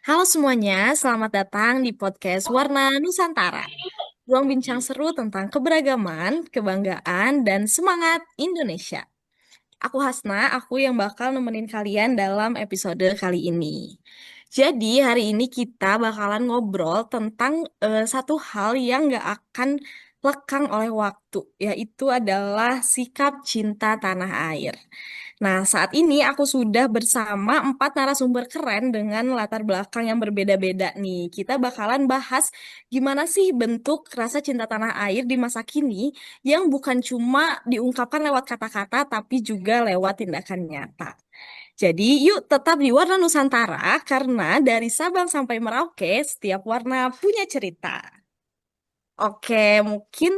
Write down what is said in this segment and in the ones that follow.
Halo semuanya, selamat datang di podcast Warna Nusantara. Ruang bincang seru tentang keberagaman, kebanggaan, dan semangat Indonesia. Aku Hasna, aku yang bakal nemenin kalian dalam episode kali ini. Jadi hari ini kita bakalan ngobrol tentang satu hal yang gak akan lekang oleh waktu, yaitu adalah sikap cinta tanah air. Nah, saat ini aku sudah bersama empat narasumber keren dengan latar belakang yang berbeda-beda nih. Kita bakalan bahas gimana sih bentuk rasa cinta tanah air di masa kini yang bukan cuma diungkapkan lewat kata-kata, tapi juga lewat tindakan nyata. Jadi, yuk tetap di Warna Nusantara karena dari Sabang sampai Merauke, setiap warna punya cerita. Oke, mungkin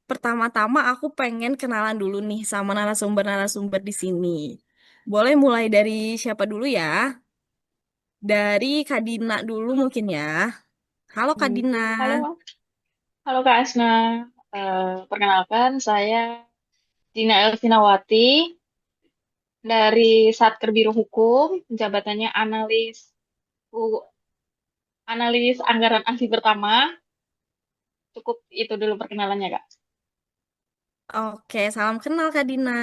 pertama-tama aku pengen kenalan dulu nih sama narasumber-narasumber di sini. Boleh mulai dari siapa dulu ya? Dari Kak Dina dulu mungkin ya. Halo Kak Dina. Halo, halo Kak Asna. Perkenalkan, saya Dina Elvinawati dari Satker Biro Hukum, jabatannya U- analis anggaran ahli pertama. Cukup itu dulu perkenalannya, Kak. Oke, salam kenal Kak Dina.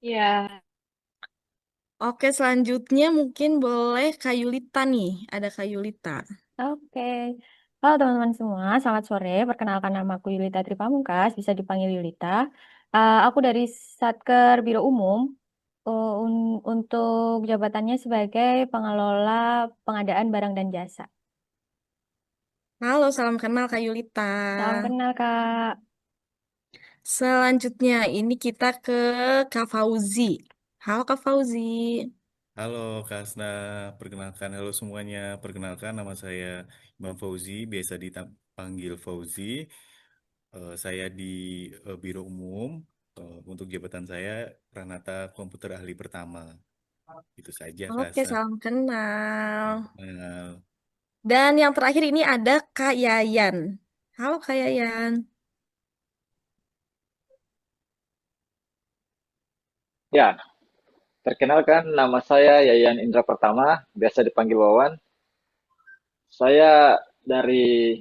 Ya, Oke, selanjutnya mungkin boleh Kak Yulita nih. Ada Kak Yulita. Oke. Halo teman-teman semua, selamat sore. Perkenalkan nama aku Yulita Tripamungkas, bisa dipanggil Yulita. Aku dari Satker Biro Umum, untuk jabatannya sebagai pengelola pengadaan barang dan jasa. Halo, salam kenal Kak Yulita. Salam kenal, Kak. Selanjutnya ini kita ke Kak Fauzi. Halo Kak Fauzi. Halo Kak Asna, perkenalkan halo semuanya. Perkenalkan nama saya Imam Fauzi, biasa dipanggil Fauzi. Saya di Biro Umum. Untuk jabatan saya Pranata Komputer Ahli Pertama. Itu saja Kak Oke, Asna. salam kenal. Kenal. Dan yang terakhir ini ada Kak Yayan. Halo Kak Yayan. Ya, perkenalkan nama saya Yayan Indra Pertama, biasa dipanggil Wawan. Saya dari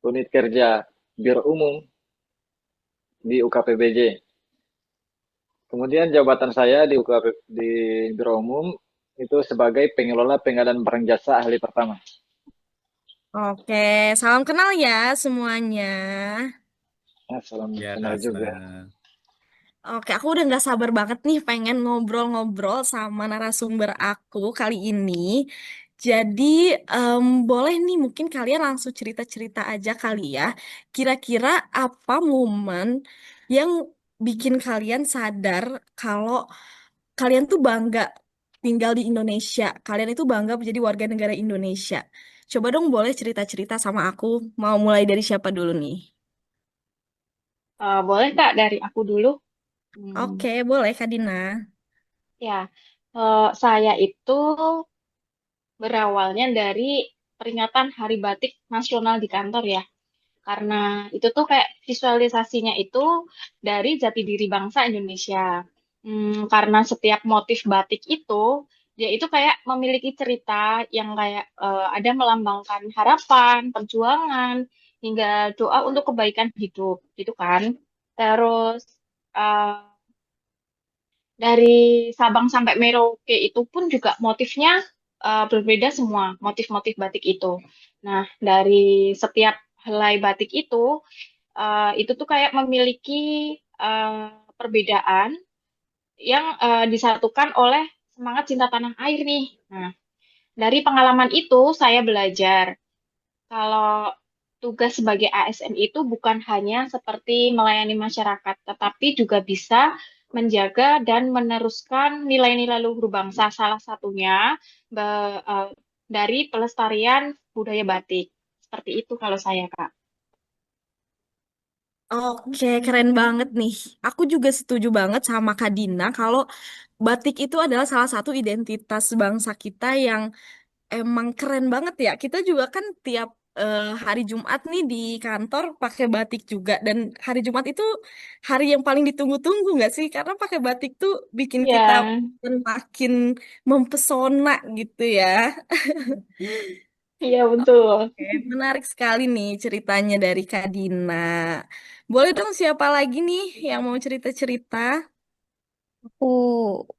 unit kerja Biro Umum di UKPBJ. Kemudian jabatan saya di di Biro Umum itu sebagai pengelola pengadaan barang jasa ahli pertama. Oke, salam kenal ya semuanya. Nah, salam Ya Kak kenal Asna. juga. Oke, aku udah nggak sabar banget nih pengen ngobrol-ngobrol sama narasumber aku kali ini. Jadi, boleh nih mungkin kalian langsung cerita-cerita aja kali ya. Kira-kira apa momen yang bikin kalian sadar kalau kalian tuh bangga tinggal di Indonesia. Kalian itu bangga menjadi warga negara Indonesia. Coba dong boleh cerita-cerita sama aku. Mau mulai dari siapa dulu nih? boleh Kak dari aku dulu. Oke, boleh Kak Dina. Ya, saya itu berawalnya dari peringatan Hari Batik Nasional di kantor ya. Karena itu tuh kayak visualisasinya itu dari jati diri bangsa Indonesia. Karena setiap motif batik itu, dia itu kayak memiliki cerita yang kayak ada melambangkan harapan, perjuangan, hingga doa untuk kebaikan hidup, gitu kan. Terus eh, dari Sabang sampai Merauke itu pun juga motifnya berbeda semua, motif-motif batik itu. Nah, dari setiap helai batik itu tuh kayak memiliki perbedaan yang disatukan oleh semangat cinta tanah air nih. Nah, dari pengalaman itu saya belajar kalau tugas sebagai ASN itu bukan hanya seperti melayani masyarakat, tetapi juga bisa menjaga dan meneruskan nilai-nilai luhur bangsa. Salah satunya dari pelestarian budaya batik. Seperti itu kalau saya, Kak. Oke, keren banget nih. Aku juga setuju banget sama Kak Dina kalau batik itu adalah salah satu identitas bangsa kita yang emang keren banget ya. Kita juga kan tiap hari Jumat nih di kantor pakai batik juga, dan hari Jumat itu hari yang paling ditunggu-tunggu nggak sih? Karena pakai batik tuh bikin kita Ya, makin mempesona gitu ya. iya betul. Oke, menarik sekali nih ceritanya dari Kak Dina. Boleh dong siapa lagi nih yang mau cerita-cerita? Aku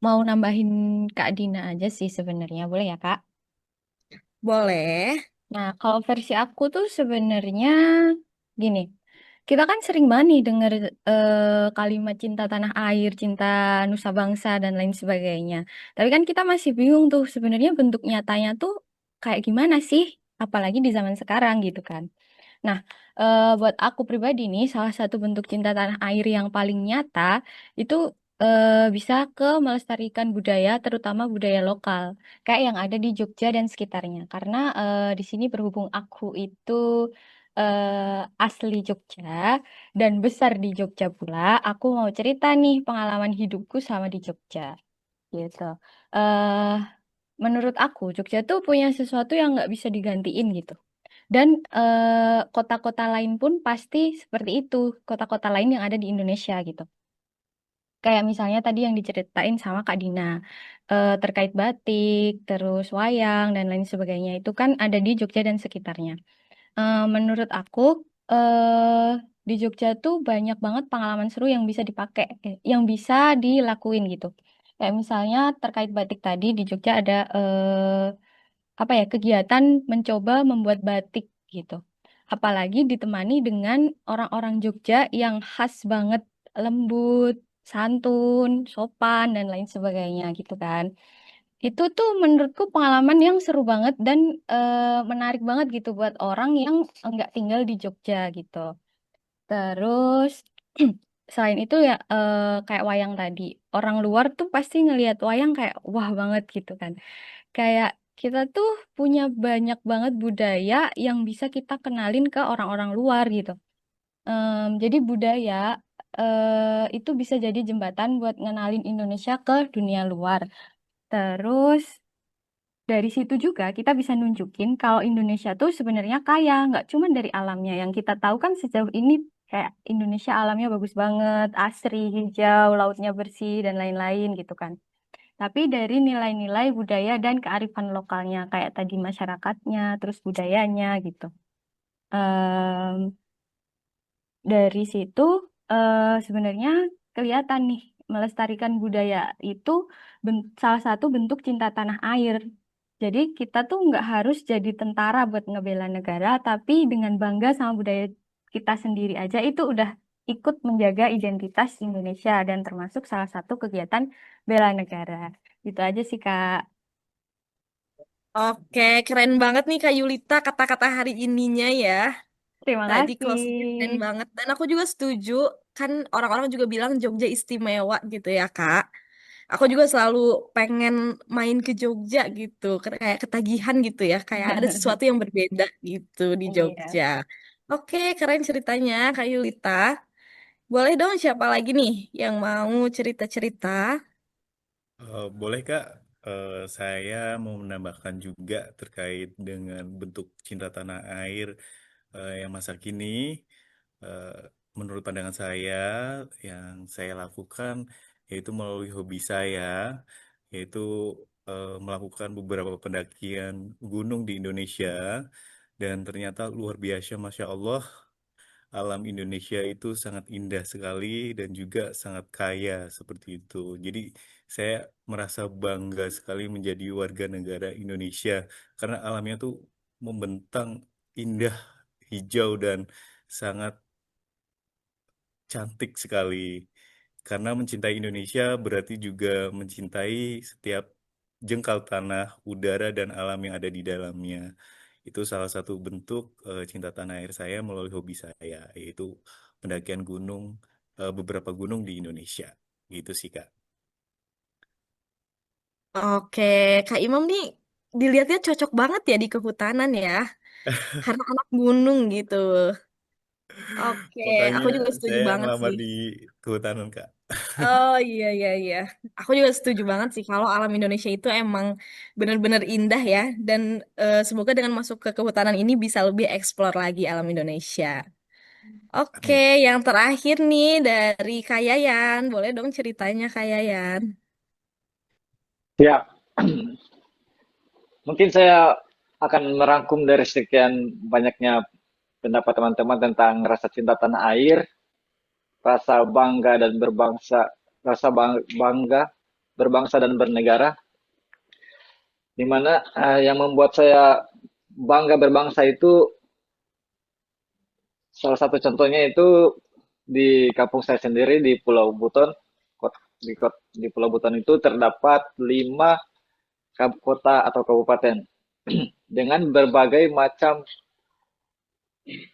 mau nambahin Kak Dina aja sih sebenarnya, boleh ya Kak? Boleh. Nah, kalau versi aku tuh sebenarnya gini, kita kan sering banget nih denger kalimat cinta tanah air, cinta nusa bangsa, dan lain sebagainya. Tapi kan kita masih bingung tuh sebenarnya bentuk nyatanya tuh kayak gimana sih? Apalagi di zaman sekarang gitu kan. Nah, buat aku pribadi nih, salah satu bentuk cinta tanah air yang paling nyata itu bisa ke melestarikan budaya, terutama budaya lokal, kayak yang ada di Jogja dan sekitarnya. Karena di sini berhubung aku itu asli Jogja dan besar di Jogja pula, aku mau cerita nih pengalaman hidupku sama di Jogja, gitu. eh Menurut aku, Jogja tuh punya sesuatu yang nggak bisa digantiin gitu. Dan kota-kota lain pun pasti seperti itu, kota-kota lain yang ada di Indonesia gitu. Kayak misalnya tadi yang diceritain sama Kak Dina, terkait batik, terus wayang, dan lain sebagainya, itu kan ada di Jogja dan sekitarnya. Menurut aku, eh di Jogja tuh banyak banget pengalaman seru yang bisa dipakai, yang bisa dilakuin gitu. Kayak misalnya terkait batik tadi, di Jogja ada apa ya, kegiatan mencoba membuat batik gitu. Apalagi ditemani dengan orang-orang Jogja yang khas banget, lembut, santun, sopan, dan lain sebagainya gitu kan. Itu tuh menurutku pengalaman yang seru banget dan menarik banget gitu buat orang yang nggak tinggal di Jogja gitu. Terus selain itu ya kayak wayang tadi, orang luar tuh pasti ngelihat wayang kayak wah banget gitu kan. Kayak kita tuh punya banyak banget budaya yang bisa kita kenalin ke orang-orang luar gitu. Jadi budaya itu bisa jadi jembatan buat ngenalin Indonesia ke dunia luar. Terus dari situ juga kita bisa nunjukin kalau Indonesia tuh sebenarnya kaya, nggak cuma dari alamnya. Yang kita tahu kan sejauh ini kayak Indonesia alamnya bagus banget, asri, hijau, lautnya bersih, dan lain-lain gitu kan. Tapi dari nilai-nilai budaya dan kearifan lokalnya, kayak tadi masyarakatnya, terus budayanya gitu. Em, dari situ sebenarnya kelihatan nih, melestarikan budaya itu salah satu bentuk cinta tanah air. Jadi kita tuh nggak harus jadi tentara buat ngebela negara, tapi dengan bangga sama budaya kita sendiri aja itu udah ikut menjaga identitas Indonesia dan termasuk salah satu kegiatan bela negara. Gitu aja sih Kak. Oke, keren banget nih Kak Yulita kata-kata hari ininya ya. Terima Tadi closingnya keren kasih. banget. Dan aku juga setuju, kan orang-orang juga bilang Jogja istimewa gitu ya Kak. Aku juga selalu pengen main ke Jogja gitu, kayak ketagihan gitu ya, kayak ada sesuatu yang berbeda gitu di Iya. Jogja. Oke, keren ceritanya Kak Yulita. Boleh dong siapa lagi nih yang mau cerita-cerita? Boleh Kak, saya mau menambahkan juga terkait dengan bentuk cinta tanah air yang masa kini. Eh, Menurut pandangan saya, yang saya lakukan yaitu melalui hobi saya, yaitu melakukan beberapa pendakian gunung di Indonesia, dan ternyata luar biasa, Masya Allah, alam Indonesia itu sangat indah sekali dan juga sangat kaya seperti itu. Jadi saya merasa bangga sekali menjadi warga negara Indonesia karena alamnya tuh membentang indah, hijau dan sangat cantik sekali. Karena mencintai Indonesia berarti juga mencintai setiap jengkal tanah, udara, dan alam yang ada di dalamnya. Itu salah satu bentuk cinta tanah air saya melalui hobi saya, yaitu pendakian gunung, beberapa gunung di Indonesia. Gitu sih, Kak. Oke, Kak Imam nih dilihatnya cocok banget ya di kehutanan ya, karena anak gunung gitu. Oke, Makanya aku juga setuju saya banget ngelamar sih. di kehutanan, Kak. Oh iya iya iya. Aku juga setuju banget sih kalau alam Indonesia itu emang benar-benar indah ya dan semoga dengan masuk ke kehutanan ini bisa lebih eksplor lagi alam Indonesia. Oke, Amin. yang terakhir nih dari Kak Yayan. Boleh dong ceritanya Kak Yayan? Ya, mungkin saya akan merangkum dari sekian banyaknya pendapat teman-teman tentang rasa cinta tanah air, rasa bangga dan berbangsa, bangga berbangsa dan bernegara, di mana yang membuat saya bangga berbangsa itu salah satu contohnya itu di kampung saya sendiri di Pulau Buton. Di Pulau Buton itu terdapat 5 kota atau kabupaten dengan berbagai macam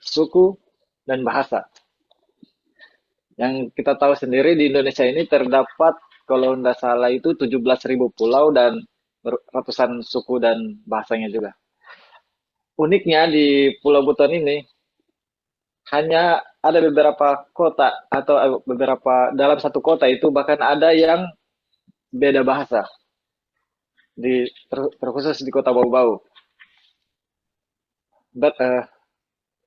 suku dan bahasa. Yang kita tahu sendiri di Indonesia ini terdapat kalau tidak salah itu 17.000 pulau dan ratusan suku dan bahasanya juga. Uniknya di Pulau Buton ini hanya ada beberapa kota atau beberapa dalam satu kota itu bahkan ada yang beda bahasa terkhusus di kota Bau-Bau. But,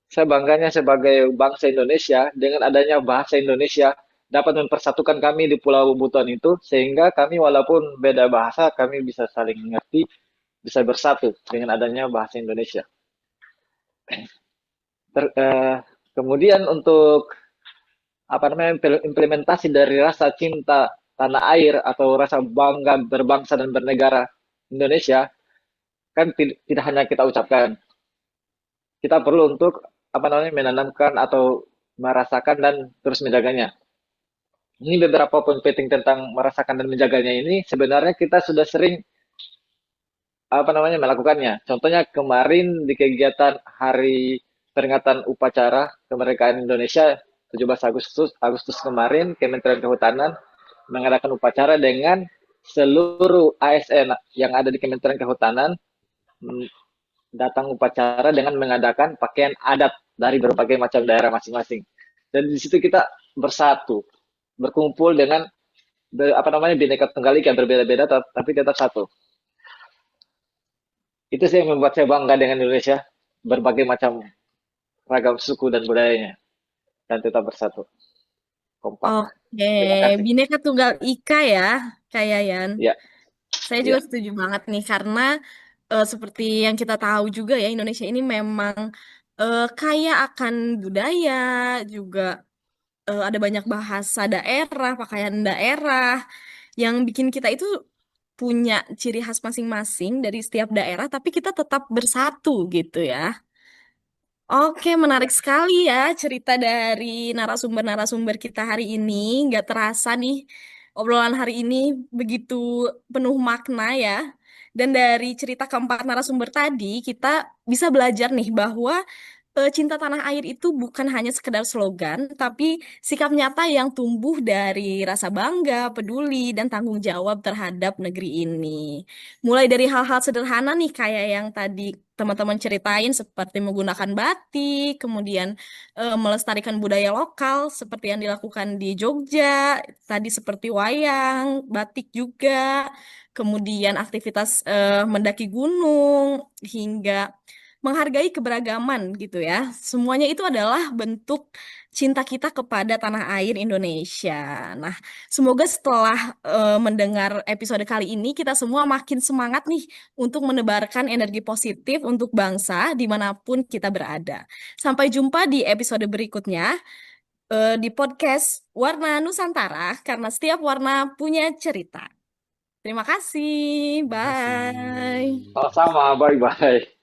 saya bangganya sebagai bangsa Indonesia dengan adanya bahasa Indonesia dapat mempersatukan kami di Pulau Buton itu sehingga kami walaupun beda bahasa kami bisa saling mengerti, bisa bersatu dengan adanya bahasa Indonesia. Ter, eh, Kemudian untuk apa namanya implementasi dari rasa cinta tanah air atau rasa bangga berbangsa dan bernegara Indonesia kan tidak hanya kita ucapkan, kita perlu untuk apa namanya menanamkan atau merasakan dan terus menjaganya. Ini beberapa poin penting tentang merasakan dan menjaganya ini sebenarnya kita sudah sering apa namanya melakukannya. Contohnya kemarin di kegiatan Hari Peringatan Upacara Kemerdekaan Indonesia 17 Agustus kemarin Kementerian Kehutanan mengadakan upacara dengan seluruh ASN yang ada di Kementerian Kehutanan datang upacara dengan mengadakan pakaian adat dari berbagai macam daerah masing-masing. Dan di situ kita bersatu, berkumpul dengan apa namanya bineka tunggal ika berbeda-beda tapi tetap satu. Itu sih yang membuat saya bangga dengan Indonesia, berbagai macam ragam suku dan budayanya dan tetap bersatu, kompak. Oke, Terima kasih. Bhinneka Tunggal Ika ya Kak Yayan. Ya, Saya juga ya, setuju banget nih karena seperti yang kita tahu juga ya Indonesia ini memang kaya akan budaya juga ada banyak bahasa daerah, pakaian daerah yang bikin kita itu punya ciri khas masing-masing dari setiap daerah tapi kita tetap bersatu gitu ya. Oke, menarik ya. sekali ya cerita dari narasumber-narasumber kita hari ini. Nggak terasa nih, obrolan hari ini begitu penuh makna ya. Dan dari cerita keempat narasumber tadi, kita bisa belajar nih bahwa cinta tanah air itu bukan hanya sekedar slogan, tapi sikap nyata yang tumbuh dari rasa bangga, peduli, dan tanggung jawab terhadap negeri ini. Mulai dari hal-hal sederhana nih, kayak yang tadi teman-teman ceritain, seperti menggunakan batik, kemudian melestarikan budaya lokal, seperti yang dilakukan di Jogja, tadi seperti wayang, batik juga, kemudian aktivitas mendaki gunung, hingga menghargai keberagaman gitu ya. Semuanya itu adalah bentuk cinta kita kepada tanah air Indonesia. Nah, semoga setelah mendengar episode kali ini kita semua makin semangat nih untuk menebarkan energi positif untuk bangsa dimanapun kita berada. Sampai jumpa di episode berikutnya di podcast Warna Nusantara karena setiap warna punya cerita. Terima kasih. Terima Bye. kasih. Sama-sama, bye-bye.